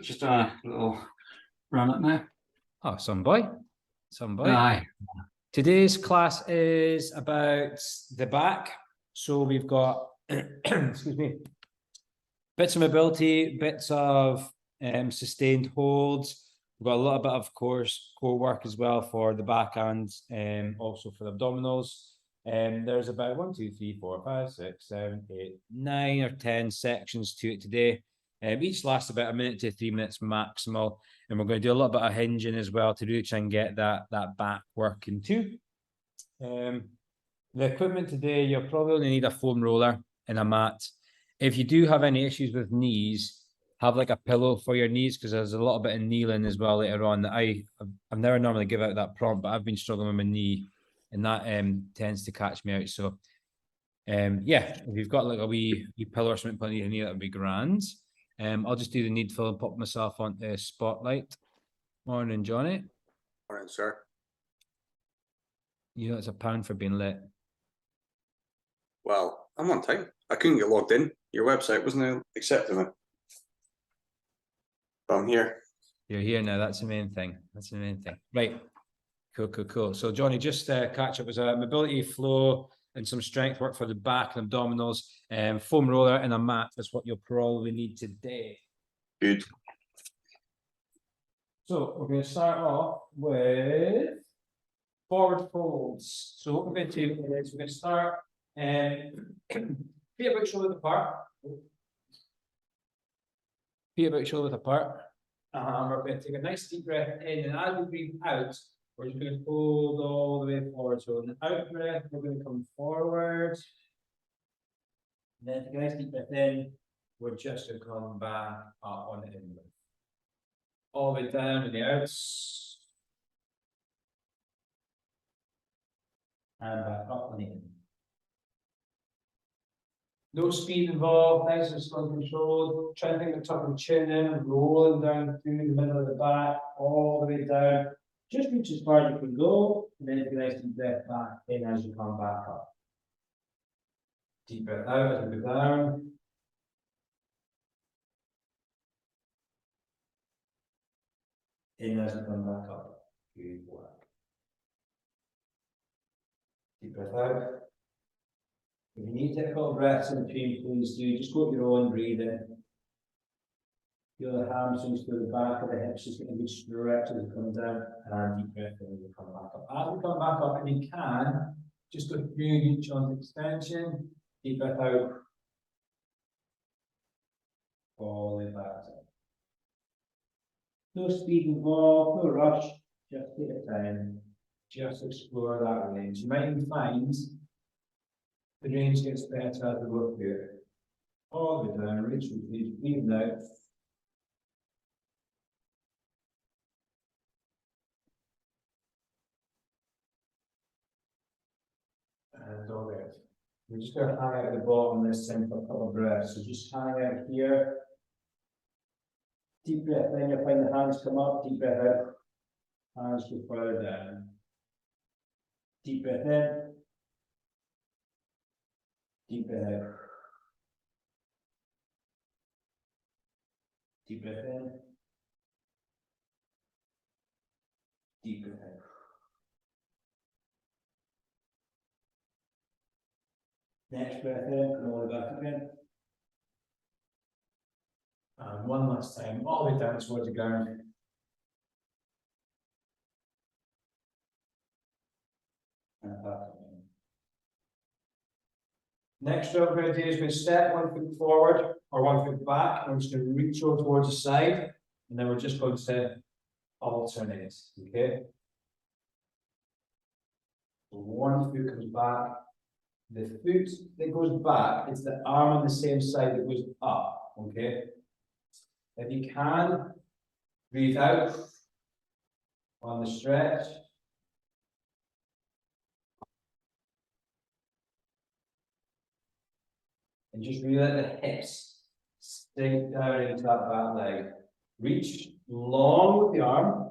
just a little run it now. Oh, some boy. Aye. Today's class is about the back. So we've got, excuse me, bits of mobility, bits of sustained holds. We've got a little bit of core work as well for the back and also for the abdominals. There's about 1, 2, 3, 4, 5, 6, 7, 8, 9 or 10 sections to it today. Each lasts about 1 minute to 3 minutes maximal. And we're going to do a little bit of hinging as well to really try and get that back working too. The equipment today, you'll probably need a foam roller and a mat. If you do have any issues with knees, have like a pillow for your knees, because there's a little bit of kneeling as well later on. That I've never normally give out that prompt, but I've been struggling with my knee, and that tends to catch me out. So yeah, if you've got like a wee pillow or something put on your knee, that would be grand. I'll just do the needful and pop myself on the spotlight. Morning, Johnny. Morning, sir. You know it's £1 for being late. Well, I'm on time. I couldn't get logged in. Your website wasn't accepting it. But I'm here. You're here now. That's the main thing. Right. Cool. So Johnny, just catch up. Was a mobility, flow, and some strength work for the back and abdominals. Foam roller and a mat is what you'll probably need today. Good. So we're going to start off with forward folds. So what we're going to do is we're going to start feet about shoulder apart. Feet about shoulder apart. We're going to take a nice deep breath in, and as we breathe out, we're just going to fold all the way forward. So in the out breath, we're going to come forward. And then take a nice deep breath in, we're just going to come back up on the in breath. All the way down to the outs. And back up on the in. No speed involved, nice and slow controlled. Try and think the top of the chin in, rolling down through the middle of the back, all the way down. Just reach as far as you can go, and then take a nice deep breath back in as you come back up. Deep breath out as we go down. In as you come back up. Good work. Deep breath out. If you need to take a couple breaths in between, please do. Just go at your own breathing. Feel the hamstrings through the back of the hips, just getting a good stretch as you come down, and deep breath in as you come back up. As we come back up, and you can, just go through each joint extension, deep breath out. All the way back up. No speed involved, no rush, just take your time. Just explore that range. You might even find the range gets better as we go through it. All the way down, reach with these, breathing out. And all right. We're just going to hang out at the bottom this time for a couple of breaths. So just hang out here. Deep breath in, you'll find the hands come up, deep breath out. Hands go further down. Deep breath in. Deep breath out. Deep breath in. Deep breath out. Next breath in, and all the way back again. And one last time, all the way down towards the ground. And back again. Next what we're going to do is we're going to step 1 foot forward or 1 foot back, and we're just going to reach over towards the side, and then we're just going to alternate. Okay? So 1 foot comes back. The foot that goes back is the arm on the same side that goes up. Okay? If you can, breathe out on the stretch. And just really let the hips sink down into that back leg. Reach long with the arm.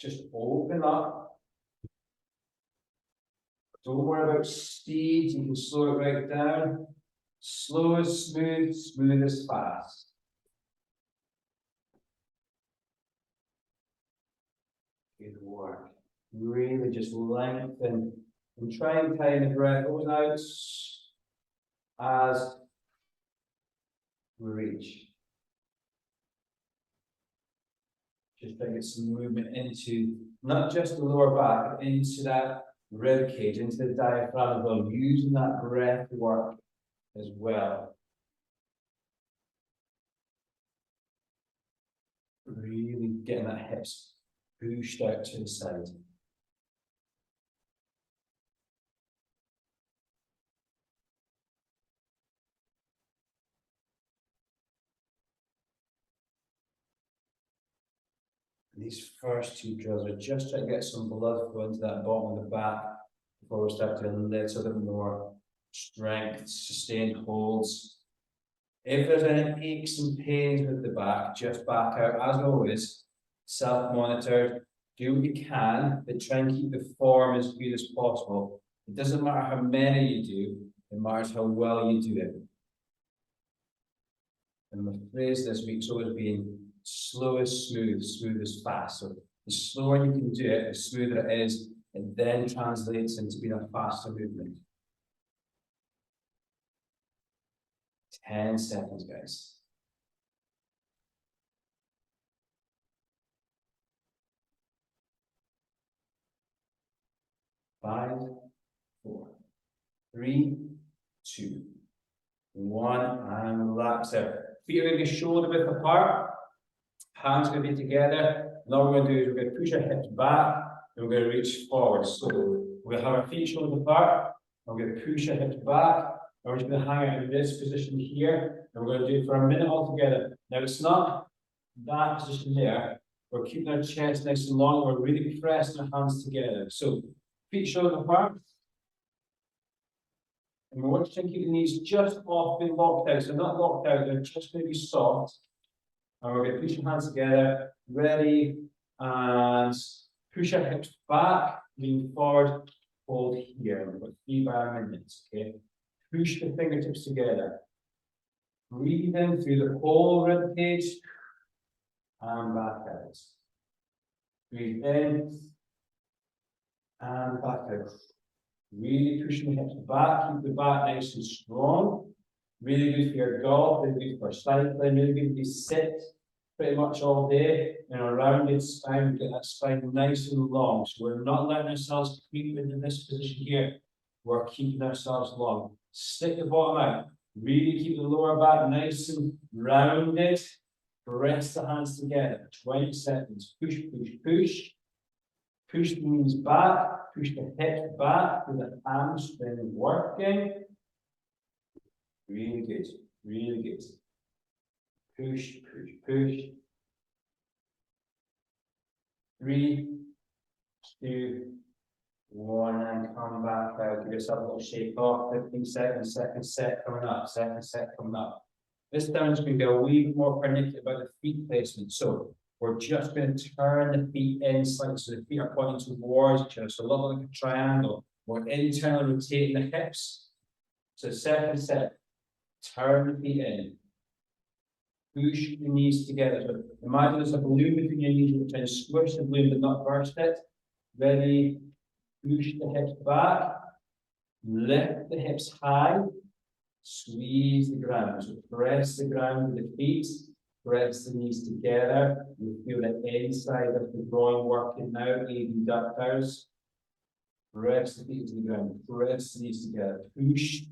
Just open up. Don't worry about speed. You can slow it right down. Slow is smooth, smooth is fast. Good work. Really just lengthen and try and time the breath goes out as we reach. Just try to get some movement into not just the lower back, but into that rib cage, into the diaphragm as well, using that breath work as well. Really getting that hips pushed out to the side. These first two drills are just trying to get some blood flow into that bottom of the back before we start doing a little bit more strength, sustained holds. If there's any aches and pains with the back, just back out. As always, self-monitored, do what you can, but try and keep the form as good as possible. It doesn't matter how many you do, it matters how well you do it. And my phrase this week's always been slow is smooth, smooth is fast. So the slower you can do it, the smoother it is, it then translates into being a faster movement. 10 seconds, guys. 5, 4, 3, 2, 1, and relax out. Feet are going to be shoulder width apart. Hands are going to be together. And all we're going to do is we're going to push our hips back and we're going to reach forward. So we're going to have our feet shoulder apart. And we're going to push our hips back. And we're just going to hang out in this position here. And we're going to do it for a minute altogether. Now it's not that position there. We're keeping our chest nice and long. We're really pressing our hands together. So feet shoulder apart. And we're watching to keep the knees just off being locked out. So not locked out, they're just going to be soft. And we're going to push your hands together, ready, and push our hips back, lean forward, hold here. We've got 3 bar minutes, okay? Push the fingertips together. Breathe in through the whole rib cage and back out. Breathe in and back out. Really pushing the hips back, keep the back nice and strong. Really good for your golf, really good for cycling, really good if you sit pretty much all day in a rounded spine, get that spine nice and long. So we're not letting ourselves creep into this position here. We're keeping ourselves long. Stick the bottom out. Really keep the lower back nice and rounded. Press the hands together. 20 seconds. Push, push, push. Push the knees back. Push the hips back with the hamstring working. Really good, really good. Push, push, push. 3, 2, 1, and come back out. Give yourself a little shake off. 15 seconds, second set coming up, second set coming up. This time is going to be a wee bit more pernickety about the feet placement. So we're just going to turn the feet in slightly so the feet are pointing towards each other. So a little like a triangle. We're internally rotating the hips. So second set. Turn the feet in. Push the knees together. So imagine there's a balloon between your knees. We're trying to squish the balloon but not burst it. Ready. Push the hips back. Lift the hips high. Squeeze the ground. So press the ground with the feet. Press the knees together. You feel the inside of the groin working now. Even ductors. Press the feet to the ground. Press the knees together. Push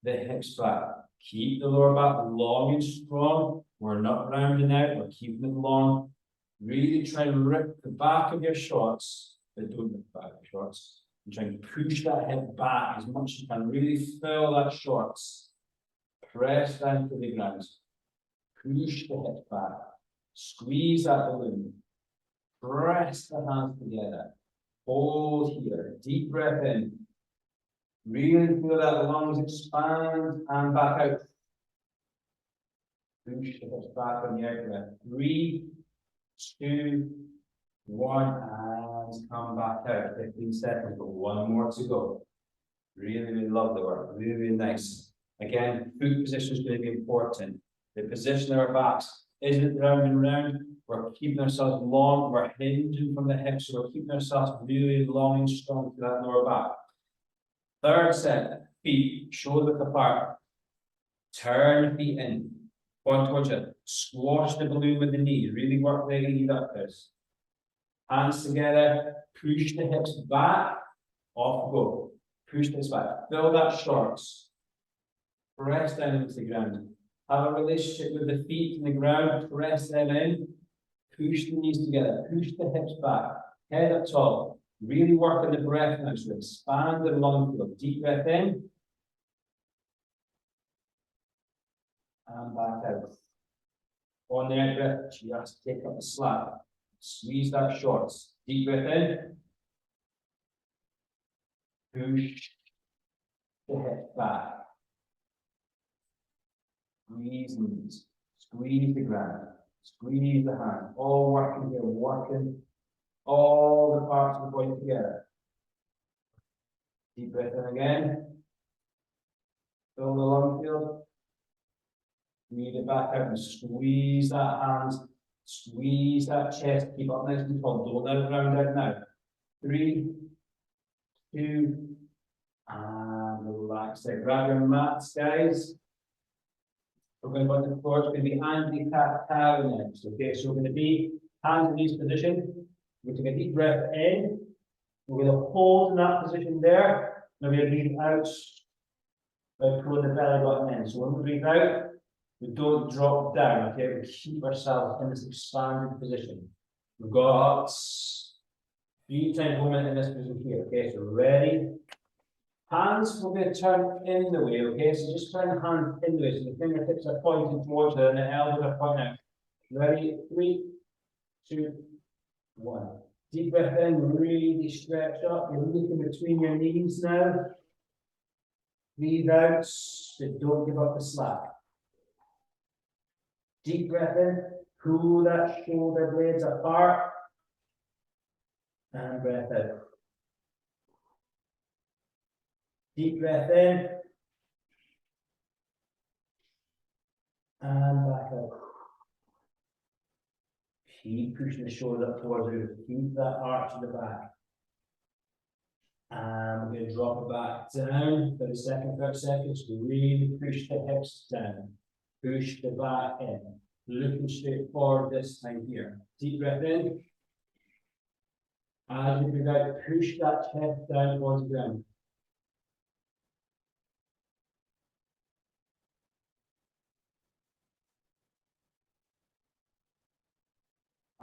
the hips back. Keep the lower back long and strong. We're not rounding out. We're keeping it long. Really try and rip the back of your shorts, but don't rip the back of your shorts. And try and push that hip back as much as you can. Really fill that shorts. Press down to the ground. Push the hip back. Squeeze that balloon. Press the hands together. Hold here. Deep breath in. Really feel that lungs expand and back out. Push the hips back on the out breath. 3, 2, 1, and come back out. 15 seconds, but 1 more to go. Really, really love the work. Really, really nice. Again, foot position is going to be important. The position of our backs isn't round and round. We're keeping ourselves long, we're hinging from the hips, so we're keeping ourselves really long and strong to that lower back. Third set, feet shoulder width apart. Turn feet in, point towards it. Squash the balloon with the knees, really work the adductors. Hands together, push the hips back, off go. Push this back, fill that shorts. Press down into the ground. Have a relationship with the feet in the ground, press them in. Push the knees together, push the hips back, head up tall. Really work on the breath now, so expand the lung field. Deep breath in. And back out. On the out breath, just take up the slack. Squeeze that shorts. Deep breath in. Push the hips back. Squeeze knees. Squeeze the ground. Squeeze the hand. All working here, working all the parts of the body together. Deep breath in again. Fill the lung field. Breathe it back out and squeeze that hand. Squeeze that chest. Keep up nice and tall. Don't let it round out now. 3, 2, and relax it. Grab your mats, guys. We're going to go to the floor. It's going to be anti-cat-cow next. Okay, so we're going to be hands in this position. We're going to take a deep breath in. We're going to hold in that position there. Now we're going to breathe out by pulling the belly button in. So when we breathe out, we don't drop down. Okay, we keep ourselves in this expanded position. We've got 3 times 1 minute in this position here. Okay, so ready. Hands will be turned in the way, okay? So just turn the hand in the way, so the fingertips are pointing towards her and the elbows are pointing out. Ready? 3, 2, 1. Deep breath in, really stretch up. You're looking between your knees now. Breathe out, but don't give up the slack. Deep breath in, pull that shoulder blades apart. And breath out. Deep breath in. And back out. Keep pushing the shoulder up towards you. Keep that arch in the back. And we're going to drop it back down for the second, 30 seconds. Really push the hips down. Push the back in. Looking straight forward this time here. Deep breath in. As you breathe out, push that chest down towards the ground.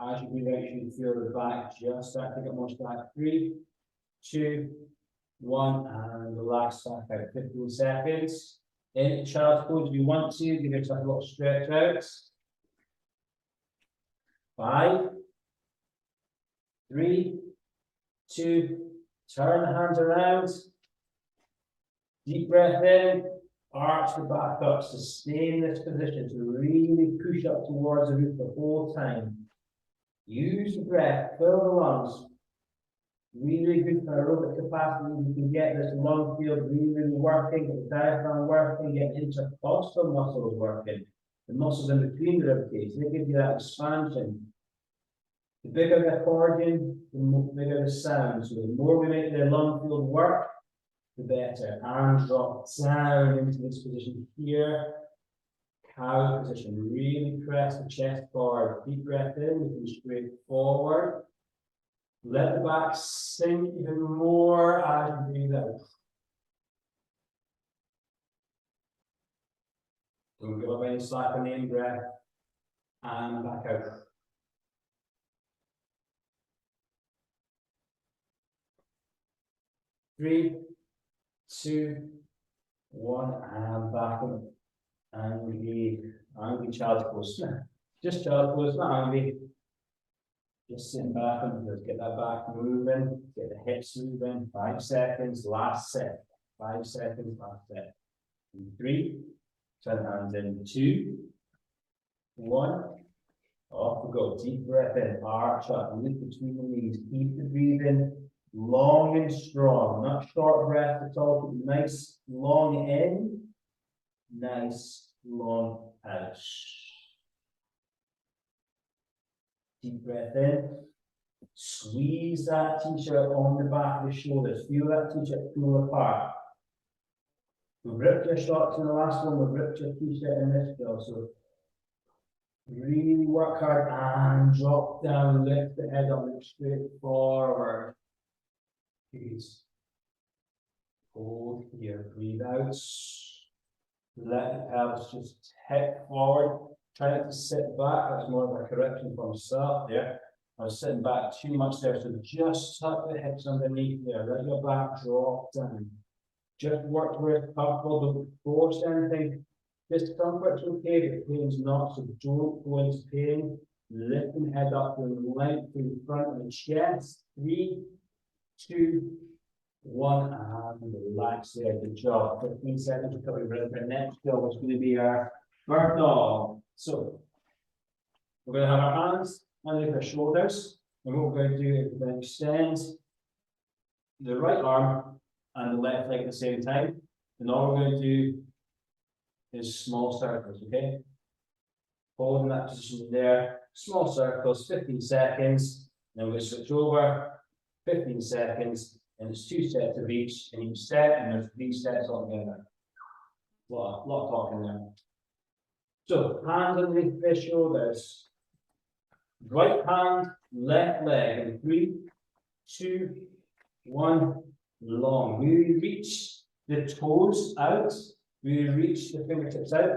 As you breathe out, you can feel the back just start to get more slack. 3, 2, 1, and relax back out. 15 seconds. In child's pose, if you want to, give yourself a little stretch out. 5, 3, 2, turn the hands around. Deep breath in, arch the back up, sustain this position, so really push up towards the roof the whole time. Use the breath, fill the lungs. Really good for aerobic capacity. You can get this lung field really working, get the diaphragm working, get intercostal muscles working. The muscles in between the rib cage, they give you that expansion. The bigger the accordion, the bigger the sound. So the more we make the lung field work, the better. Arms drop down into this position here. Cow position. Really press the chest forward. Deep breath in, looking straight forward. Let the back sink even more as you breathe out. Don't give up any slack on the in breath. And back out. Three, 2, 1, and back in. Angry child's pose. Just child's pose, not angry. Just sitting back and just get that back moving, get the hips moving. 5 seconds, last set. 5 seconds, last set. 3, turn the hands in. 2, 1. Off we go. Deep breath in, arch up, look between the knees. Keep the breathing long and strong, not short breath at all. Keep nice long in, nice long out. Deep breath in. Squeeze that t-shirt on the back of the shoulders. Feel that t-shirt pull apart. We've ripped your shorts in the last one, we've ripped your t-shirt in this job. So really work hard and drop down, lift the head up, look straight forward. Please. Hold here, breathe out. Let the pelvis just tip forward. Try not to sit back, that's more of a correction for myself there. I was sitting back too much there, so just tuck the hips underneath there. Let your back drop down. Just work where it's comfortable, don't force anything. Discomfort's okay, but pain's not, so don't go into pain. Lifting head up, going length through the front of the chest. 3, 2, 1, and relax there. Good job. 15 seconds recovery. Ready for the next job, which is going to be our bird dog. So, we're going to have our hands underneath our shoulders, and what we're going to do is we're going to extend the right arm and the left leg at the same time. And all we're going to do is small circles, okay? Holding that position there, small circles, 15 seconds. Then we'll switch over, 15 seconds, and it's 2 sets of each in each set, and there's 3 sets altogether. A lot of talking there. So, hands underneath the shoulders. Right hand, left leg, in 3, 2, 1, long. We reach the toes out, we reach the fingertips out,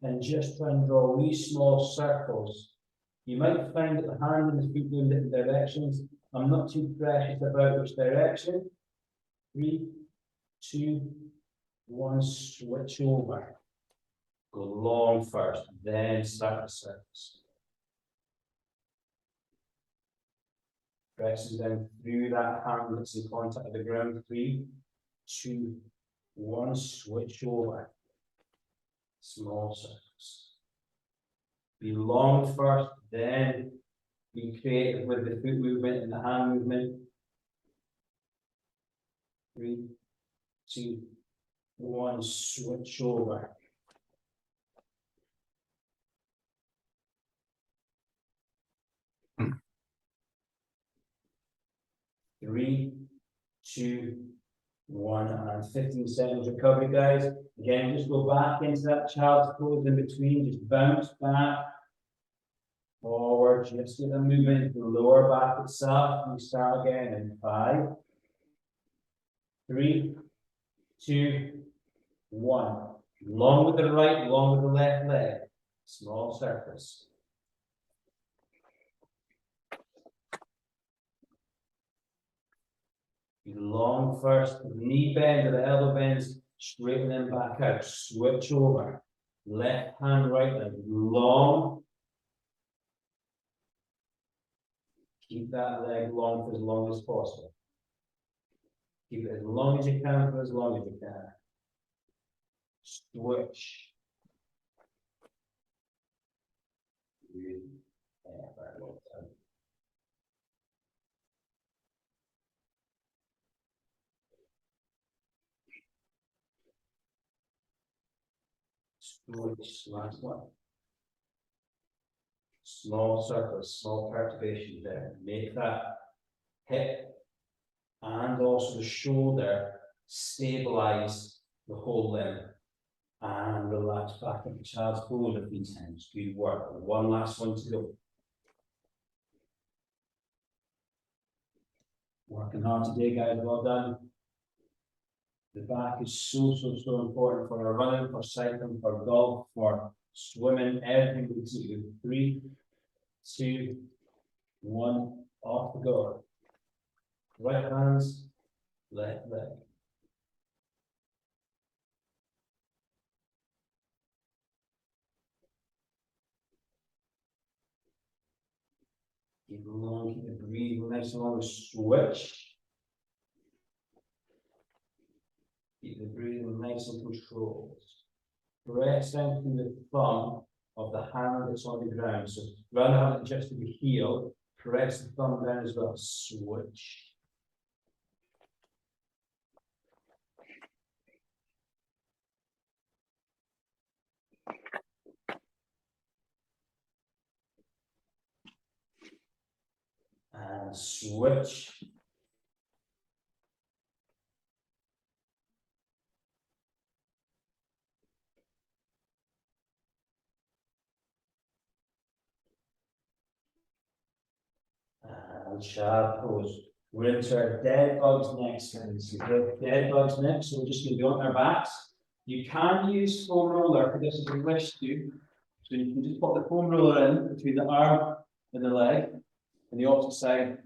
and just try and draw wee small circles. You might find that the hand and the feet go in different directions. I'm not too precious about which direction. 3, 2, 1, switch over. Go long first, then start the circles. Pressing down through that hand that's in contact with the ground. 3, 2, 1, switch over. Small circles. Be long first, then be creative with the foot movement and the hand movement. 3, 2, 1, switch over. Three, 2, 1, and 15 seconds recovery, guys. Again, just go back into that child's pose in between, just bounce back, forward, just get the movement into the lower back itself. We start again in 5, 3, 2, 1. Long with the right, long with the left leg. Small circles. Long first, knee bend or the elbow bends, straighten them back out, switch over. Left hand, right leg, long. Keep that leg long for as long as possible. Keep it as long as you can for as long as you can. Switch. Switch, last one. Small circles, small perturbations there. Make that hip and also the shoulder stabilize the whole limb. And relax back into child's pose a few times. Good work. One last one to go. Working hard today, guys. Well done. The back is so important for running, for cycling, for golf, for swimming, everything we do. 3, 2, 1, off the go. Right hands, left leg. Keep it long, keep it breathing nice and long. Switch. Keep the breathing nice and controlled. Press down through the thumb of the hand that's on the ground. So rather than have it just to the heel, press the thumb down as well. Switch. And switch. And sharp pose. We're into our dead bugs next, guys. Dead bugs next, so we're just going to be on our backs. You can use foam roller if this is a wish to. So you can just put the foam roller in between the arm and the leg, and the opposite side.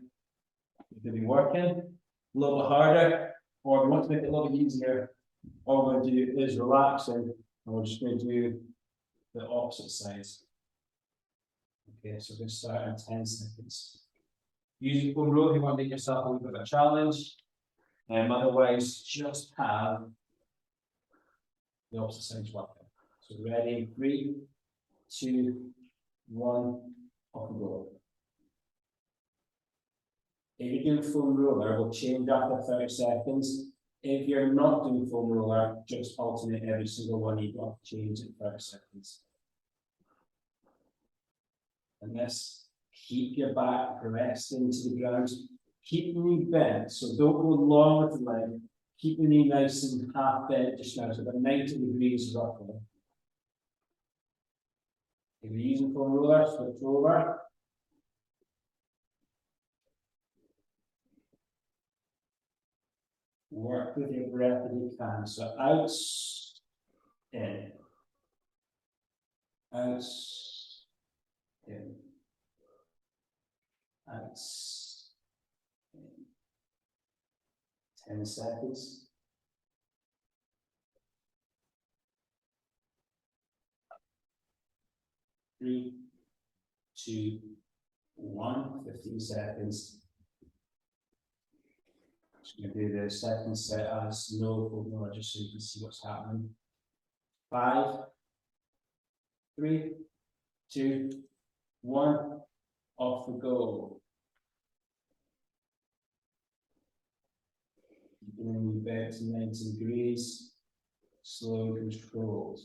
You can be working a little bit harder, or if you want to make it a little bit easier, all we're going to do is relaxing, and we're just going to do the opposite sides. Okay, so we're going to start in 10 seconds. Use the foam roller if you want to make yourself a little bit of a challenge. Otherwise, just have the opposite sides working. So ready, 3, 2, 1, off we go. If you're doing foam roller, we'll change after 30 seconds. If you're not doing foam roller, just alternate every single one. You don't have to change in 30 seconds. And this, keep your back pressed into the ground. Keep the knee bent, so don't go long with the leg. Keep the knee nice and half bent just now, so about 90 degrees roughly. If you're using foam roller, switch over. Work with your breath if you can. So out, in, out, in, out, in. 10 seconds. Three, 2, 1, 15 seconds. Just going to do the second set as no foam roller, just so you can see what's happening. 5, 3, 2, 1, off we go. Keeping the knee bent to 90 degrees, slow and controlled.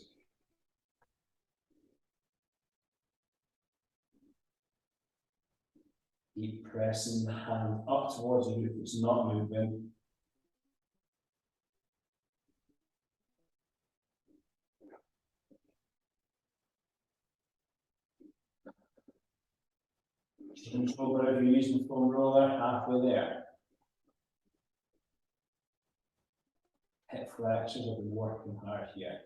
Keep pressing the hand up towards you if it's not moving. Control whatever you're using the foam roller, halfway there. Hip flexors will be working hard here.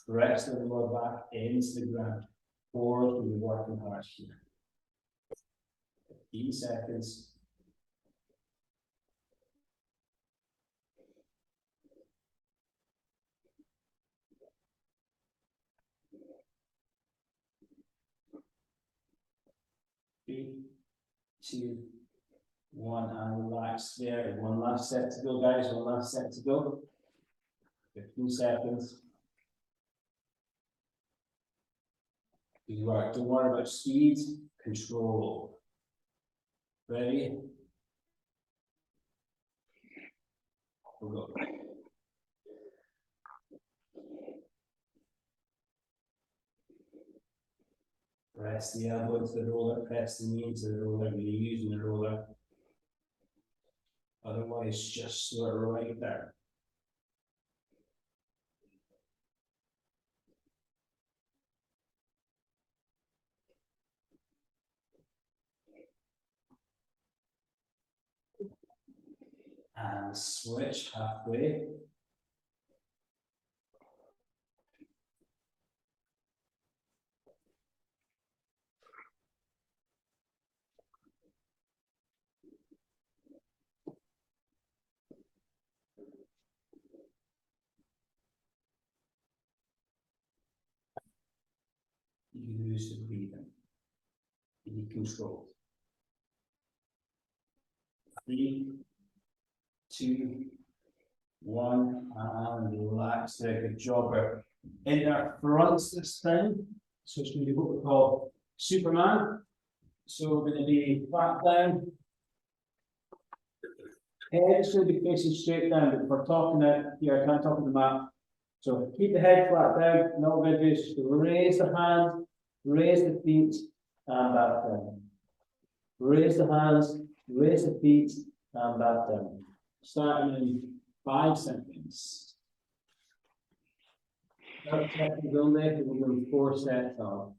Press the lower back into the ground. Forward will be working hard here. 15 seconds. Three, 2, 1, and relax there. One last set to go, guys. One last set to go. 15 seconds. Good work. Don't worry about speed. Control. Ready? We'll go. Press the elbow into the roller, press the knee into the roller, you're using the roller. Otherwise, just slow it right there. And switch halfway. Use the breathing. Be controlled. 3, 2, 1, and relax there. Good job. We're in our fronts this time. So it's going to be what we call Superman. So we're going to be back down. Head's going to be facing straight down, but if we're talking out here, I can't talk to the mat. So keep the head flat down. Now we're going to do is just raise the hand, raise the feet, and back down. Raise the hands, Raise the feet and back down. Starting in 5 seconds. Third second only, we're doing 4 sets of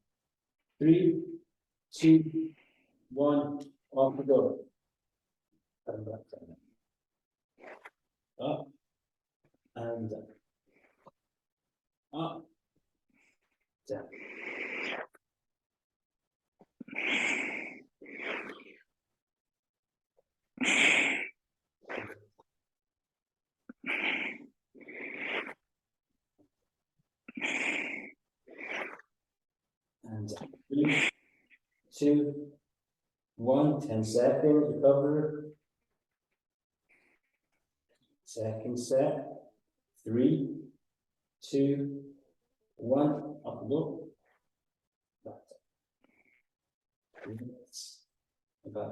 3, 2, 1, off we go. And back down. Up and down. Up, down. And 3, 2, 1, 10 seconds, recover. Second set, 3, 2, 1, up we go. Back down. 3 minutes. Back.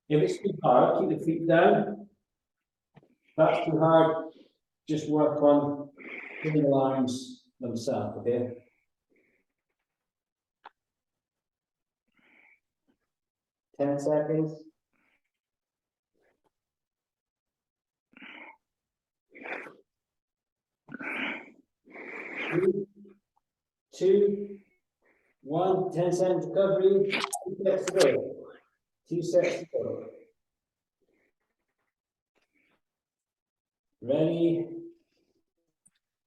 If it's too hard, keep the feet down. If that's too hard, just work on putting the arms themselves, okay? Ten seconds. 3, 2, 1, 10 seconds recovery. 2 sets to go. 2 sets to go. Ready?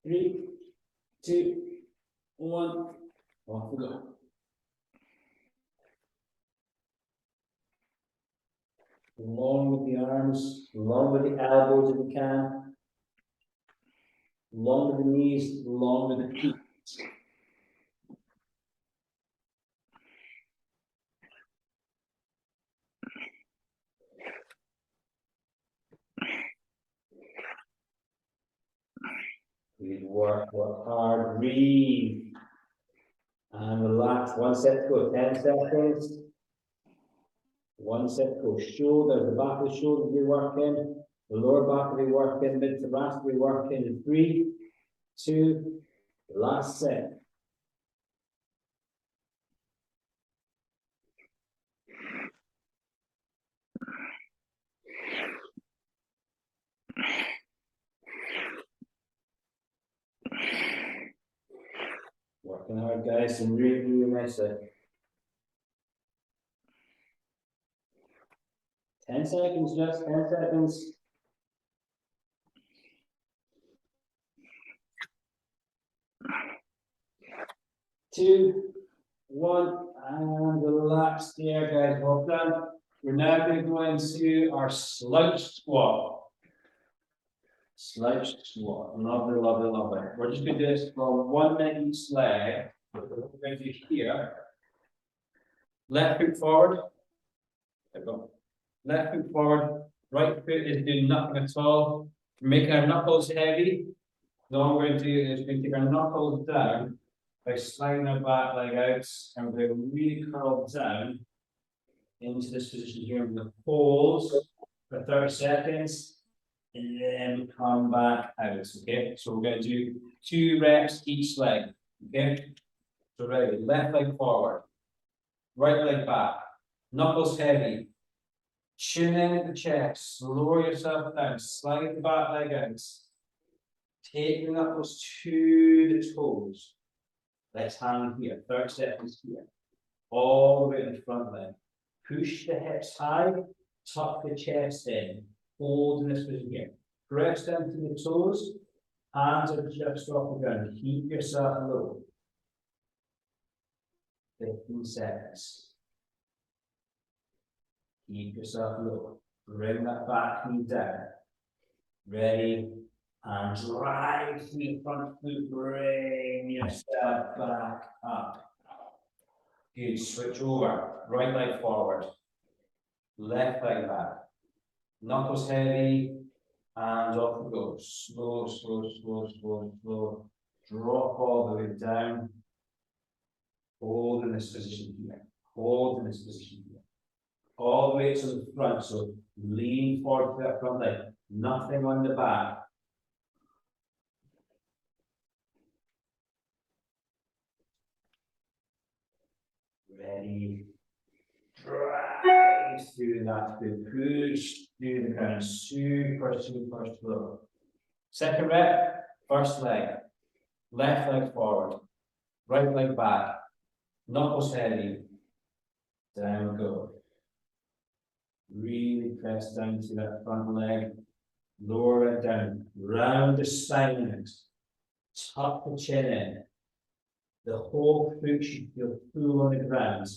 3, 2, 1. Off we go. Long with the arms, long with the elbows if you can. Long with the knees, long with the feet. Good work hard, breathe. And relax. 1 set to go, 10 seconds. 1 set to go. Shoulder, the back of the shoulder be working. The lower back will be working, mid thoracic will be working in 3, 2, last set. Working hard, guys, and really nicely. 10 seconds, just 10 seconds. Two, 1, and relax there, guys. Well done. We're now going to go into our slouch squat. Slouch squat. Lovely, lovely, lovely. We're just going to do this for 1 minute each leg. We're going to do here. Left foot forward. There we go. Left foot forward. Right foot is doing nothing at all. We're making our knuckles heavy. Then what we're going to do is we're going to take our knuckles down by sliding our back leg out, and we're going to really curl down into this position here. We're going to hold for 30 seconds and then come back out. Okay, so we're going to do 2 reps each leg. Okay, so ready, left leg forward, right leg back, knuckles heavy, chin in at the chest, lower yourself down, slide the back leg out, take the knuckles to the toes. Let's hang here, 30 seconds here. All the way to the front leg. Push the hips high, tuck the chest in. Hold in this position here. Press down to the toes, hands are just off the ground. Keep yourself low. 15 seconds. Keep yourself low. Bring that back knee down. Ready? And drive through the front foot, bring yourself back up. Good, switch over, right leg forward, left leg back, knuckles heavy, and off we go. Slow, slow, slow, slow, slow. Drop all the way down. Hold in this position here. Hold in this position here. All the way to the front, so lean forward to that front leg. Nothing on the back. Ready. Drive right through that, push through the ground, super, super slow. Second rep, first leg, left leg forward, right leg back, knuckles heavy, down we go. Really press down to that front leg, lower it down, round the spine, tuck the chin in. The whole foot should feel full on the ground.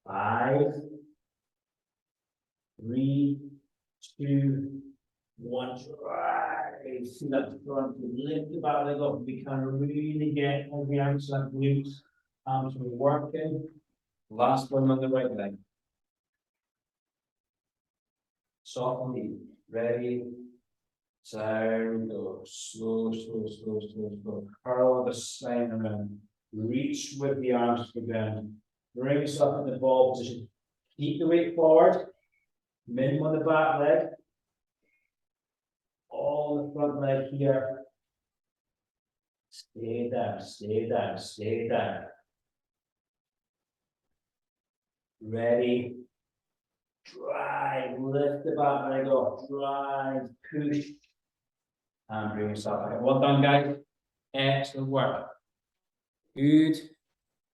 5, 3, 2, 1. Drive. See that front, lift the back leg up. We can really get every ounce of that glutes. Arms are working. Last one on the right leg. Softly, ready. Down, go. Slow, slow, slow, slow, slow. Curl the spine around. Reach with the arms to the ground. Bring yourself in the ball position. Keep the weight forward. Minimum on the back leg. All the front leg here. Stay down, stay down, stay down. Ready. Drive, lift the back leg up, drive, push, and bring yourself back. Well done, guys. Excellent work. Good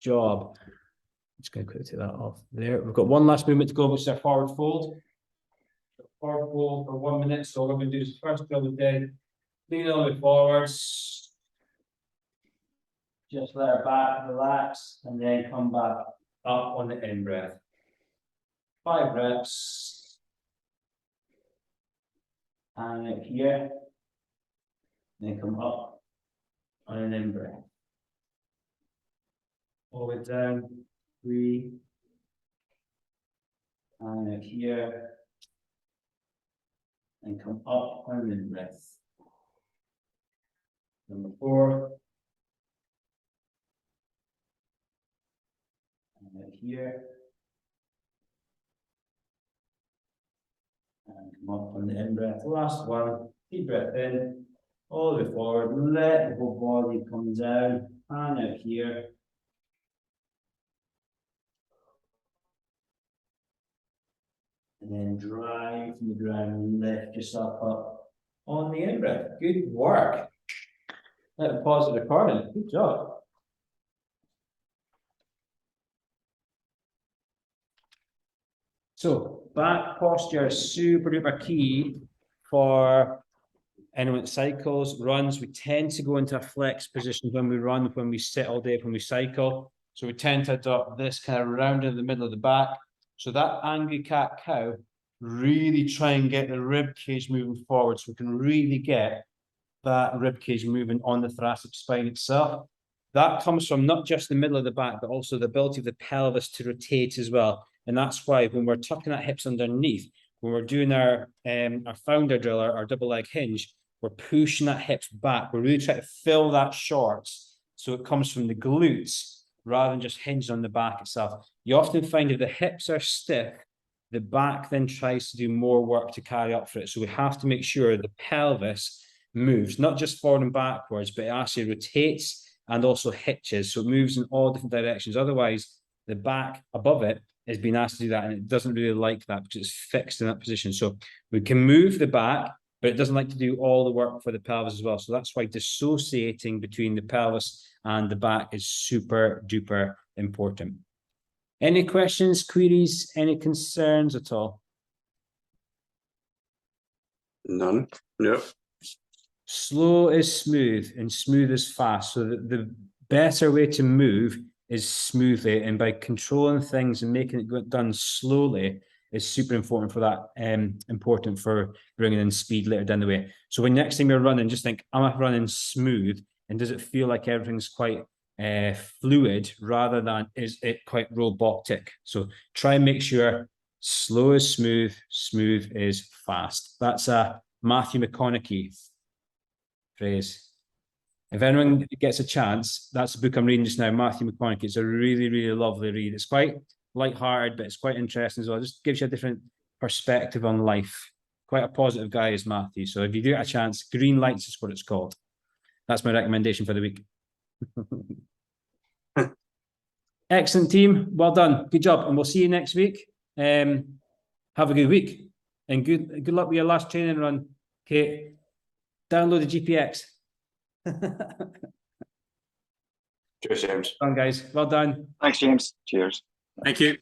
job. I'm just going to quickly take that off there. We've got one last movement to go, which is our forward fold. Forward fold for 1 minute. So what we're going to do is first drill the day. Lean all the way forwards. Just let our back relax and then come back up on the in breath. 5 reps. And out here. Then come up on an in breath. All the way down. 3. And out here. And come up on an in breath. Number 4. And out here. And come up on the in breath. Last one. Deep breath in. All the way forward. Let the whole body come down. And out here. And then drive from the ground. Lift yourself up on the in breath. Good work. Let me pause the recording. Good job. So back posture is super duper key for anyone that cycles, runs. We tend to go into a flex position when we run, when we sit all day, when we cycle. So we tend to adopt this kind of round in the middle of the back. So that angry cat cow, really try and get the rib cage moving forward so we can really get that rib cage moving on the thoracic spine itself. That comes from not just the middle of the back, but also the ability of the pelvis to rotate as well. And that's why when we're tucking our hips underneath, when we're doing our founder drill, our double leg hinge, we're pushing that hips back. We're really trying to fill that shorts so it comes from the glutes rather than just hinged on the back itself. You often find if the hips are stiff, the back then tries to do more work to carry up for it. So we have to make sure the pelvis moves, not just forward and backwards, but it actually rotates and also hitches. So it moves in all different directions. Otherwise, the back above it is being asked to do that, and it doesn't really like that because it's fixed in that position. So we can move the back, but it doesn't like to do all the work for the pelvis as well. So that's why dissociating between the pelvis and the back is super duper important. Any questions, queries, any concerns at all? None. No. Slow is smooth and smooth is fast. So the better way to move is smoothly, and by controlling things and making it done slowly is super important for that, important for bringing in speed later down the way. So when next time you're running, just think, am I running smooth? And does it feel like everything's quite fluid rather than is it quite robotic? So try and make sure slow is smooth, smooth is fast. That's a Matthew McConaughey phrase. If anyone gets a chance, that's a book I'm reading just now, Matthew McConaughey. It's a really, really lovely read. It's quite light-hearted, but it's quite interesting as well. It just gives you a different perspective on life. Quite a positive guy is Matthew. So if you do get a chance, Green Lights is what it's called. That's my recommendation for the week. Excellent team. Well done. Good job. And we'll see you next week. Have a good week. And good luck with your last training run, Kate. Download the GPX. Cheers, James. Well done, guys. Well done. Thanks, James. Cheers. Thank you.